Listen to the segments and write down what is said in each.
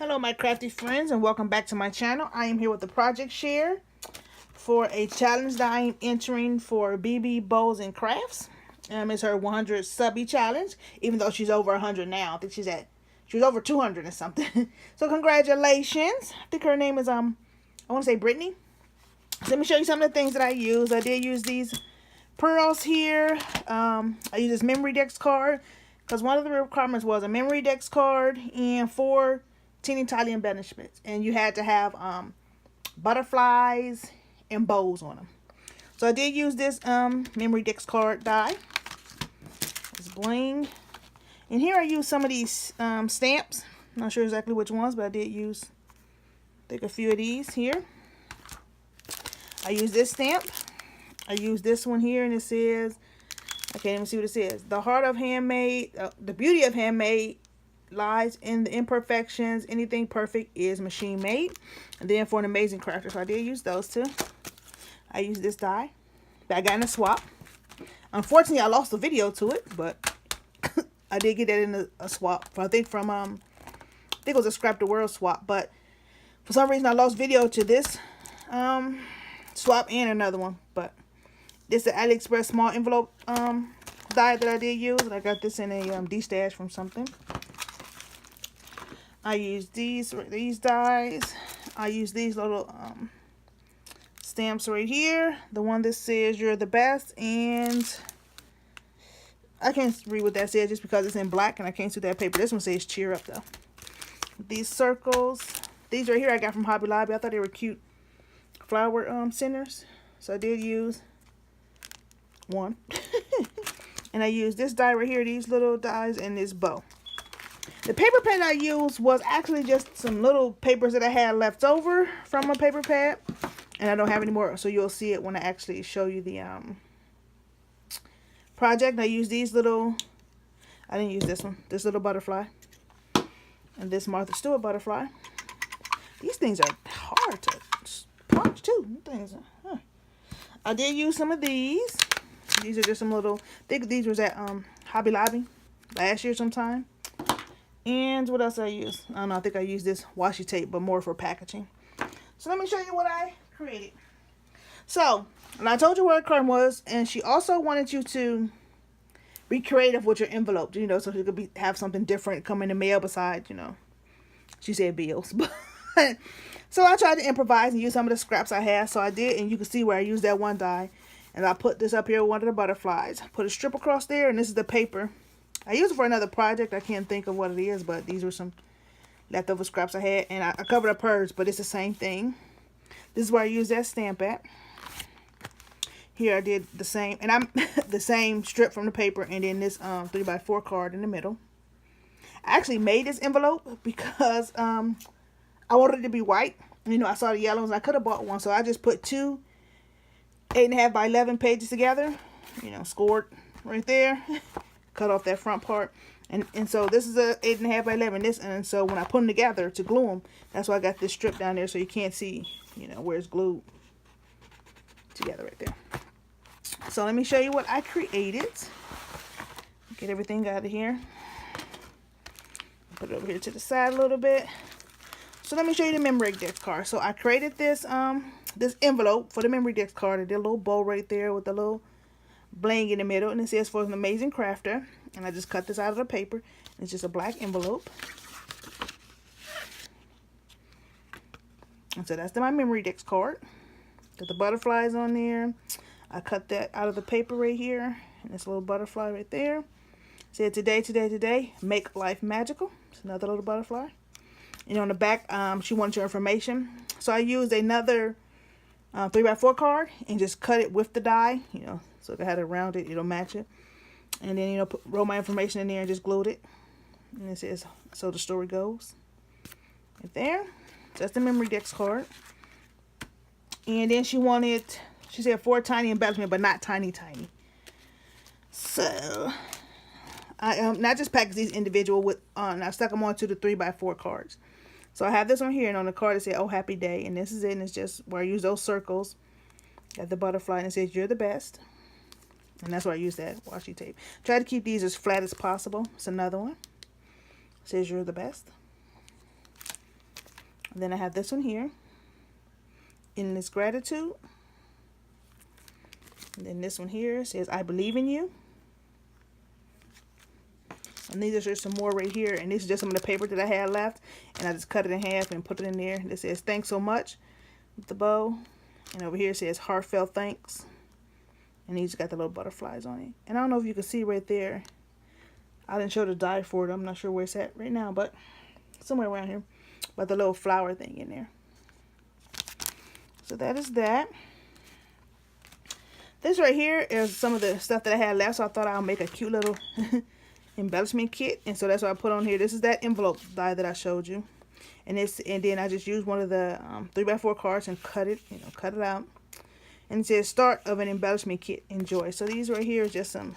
Hello my crafty friends and welcome back to my channel. I am here with the project share for a challenge that I am entering for BB Bows and Crafts. It's her 100 subby challenge, even though she's over 100 now. I think she was over 200 or something. So congratulations. I think her name is I want to say Brittanee. So let me show you some of the things that I use. I did use these pearls here. I used this memory dex card because one of the requirements was a memory dex card and 4 teeny tiny embellishments, and you had to have butterflies and bows on them. So I did use this memory dex card die. It's bling. And here I used some of these stamps. Not sure exactly which ones, but I did use, I think, a few of these here. I used this stamp. I used this one here, and it says, I can't even see what it says. The heart of handmade, the beauty of handmade lies in the imperfections. Anything perfect is machine made. And then for an amazing crafter, so I did use those two. I used this die that I got in a swap. Unfortunately, I lost the video to it, but I did get that in a swap. I think from I think it was a Scrap the World swap, but for some reason I lost video to this swap and another one. But this is the AliExpress small envelope die that I did use, and I got this in a D-stash from something. I use these dies. I use these little stamps right here. The one that says "You're the best," and I can't read what that says just because it's in black and I can't see that paper. This one says "Cheer up" though. These circles, these right here I got from Hobby Lobby. I thought they were cute flower centers, so I did use one. And I used this die right here, these little dies, and this bow. The paper pad I used was actually just some little papers that I had left over from a paper pad, and I don't have any more, so you'll see it when I actually show you the project. I used these little, I didn't use this one, this little butterfly, and this Martha Stewart butterfly. These things are hard to punch too. Things are, I did use some of these. These are just some little, I think these was at Hobby Lobby last year sometime. And what else I use? I don't know, I think I used this washi tape, but more for packaging. So let me show you what I created. So, and I told you where her card was, and she also wanted you to be creative with your envelope, you know, so you could have something different come in the mail besides, you know, she said bills. But so I tried to improvise and use some of the scraps I had, so I did, and you can see where I used that one die. And I put this up here with one of the butterflies. Put a strip across there, and this is the paper. I used it for another project. I can't think of what it is, but these were some leftover scraps I had. And I covered up hers, but it's the same thing. This is where I used that stamp at. Here I did the same. And I'm the same strip from the paper, and then this 3x4 card in the middle. I actually made this envelope because I wanted it to be white. You know, I saw the yellow ones. I could have bought one, so I just put two 8.5 by 11 pages together. You know, scored right there. Cut off that front part, and so this is a 8.5 by 11. This, and so when I put them together to glue them, that's why I got this strip down there so you can't see, you know, where it's glued together right there. So let me show you what I created. Get everything out of here. Put it over here to the side a little bit. So let me show you the memory dex card. So I created this this envelope for the memory dex card. I did a little bow right there with a little bling in the middle, and it says "For an amazing crafter," and I just cut this out of the paper. It's just a black envelope, and so that's my memory dex card. Got the butterflies on there. I cut that out of the paper right here, and this little butterfly right there. It said "Today, today, today, make life magical." It's another little butterfly. And on the back, she wanted your information, so I used another 3x4 card and just cut it with the die, you know, so if I had it around it, it'll match it. And then, you know, wrote my information in there and just glued it. And it says, "So the story goes." Right there. So that's the memory dex card. And then she said 4 tiny embellishments, but not tiny. So I not just packaged these individual with, and I stuck them onto the 3x4 cards. So I have this one here, and on the card it said "Oh Happy Day," and this is it, and it's just where I use those circles. Got the butterfly, and it says "You're the best," and that's where I use that washi tape. Try to keep these as flat as possible. It's another one. It says "You're the best." And then I have this one here. In this gratitude. And then this one here says, I believe in you. And these are just some more right here. And this is just some of the paper that I had left. And I just cut it in half and put it in there. This says, thanks so much, with the bow. And over here it says, heartfelt thanks. And these got the little butterflies on it. And I don't know if you can see right there. I didn't show the die for it. I'm not sure where it's at right now. But somewhere around here. But the little flower thing in there. So that is that. This right here is some of the stuff that I had left. So I thought I'll make a cute little embellishment kit. And so that's what I put on here. This is that envelope die that I showed you. And then I just used one of the 3x4 cards and cut it out. And it says start of an embellishment kit. Enjoy. So these right here is just some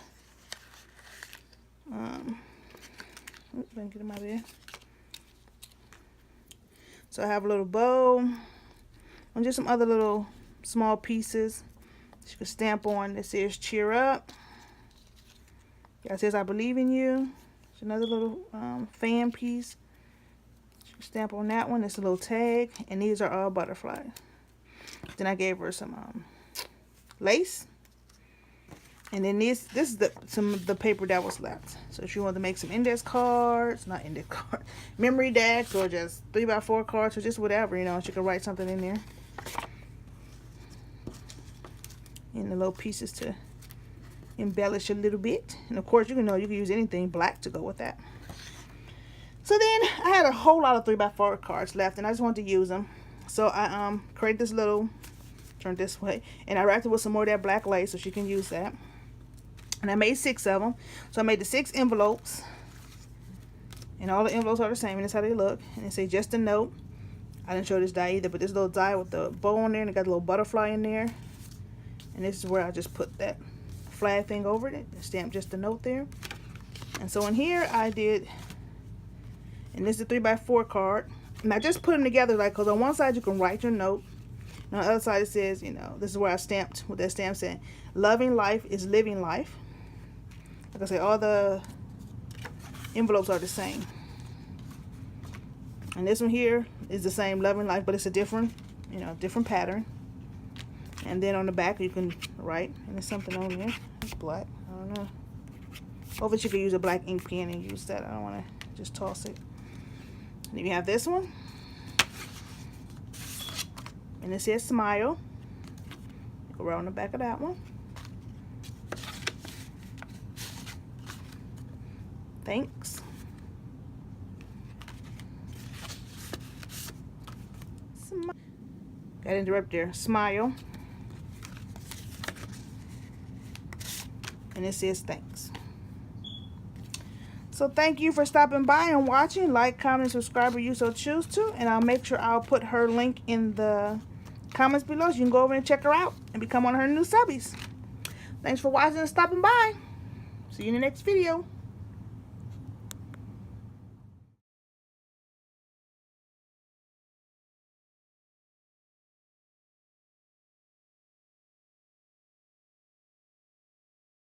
oops, I can get them out of there. So I have a little bow and just some other little small pieces you can stamp on. That says cheer up. Yeah, it says I believe in you. It's another little fan piece. You can stamp on that one. It's a little tag, and these are all butterflies. Then I gave her some lace, and then this is some of the paper that was left. So if you want to make some index cards, not index cards, memory decks, or just 3x4 cards, or just whatever, you know, you can write something in there. And the little pieces to embellish a little bit. And of course, you can use anything black to go with that. So then I had a whole lot of 3x4 cards left, and I just wanted to use them. So I created this little, turn this way, and I wrapped it with some more of that black lace so she can use that. And I made 6 of them. So I made the 6 envelopes, and all the envelopes are the same, and that's how they look. And it says just a note. I didn't show this die either, but this little die with the bow on there, and it got a little butterfly in there. And this is where I just put that flag thing over it and stamp just a note there. And so in here I did, and this is a 3x4 card, and I just put them together, like, because on one side you can write your note, and on the other side it says, this is where I stamped with that stamp saying, loving life is living life. Like I said, all the envelopes are the same. And this one here is the same, loving life, but it's a different, different pattern. And then on the back you can write, and there's something on here. It's black. I don't know. Hopefully you can use a black ink pen and use that. I don't want to just toss it. And then you have this one. And it says smile. Go right on the back of that one. Thanks. Got to interrupt there. Smile. And it says thanks. So thank you for stopping by and watching. Like, comment, subscribe if you so choose to. And I'll make sure I'll put her link in the comments below so you can go over and check her out and become one of her new subbies. Thanks for watching and stopping by. See you in the next video.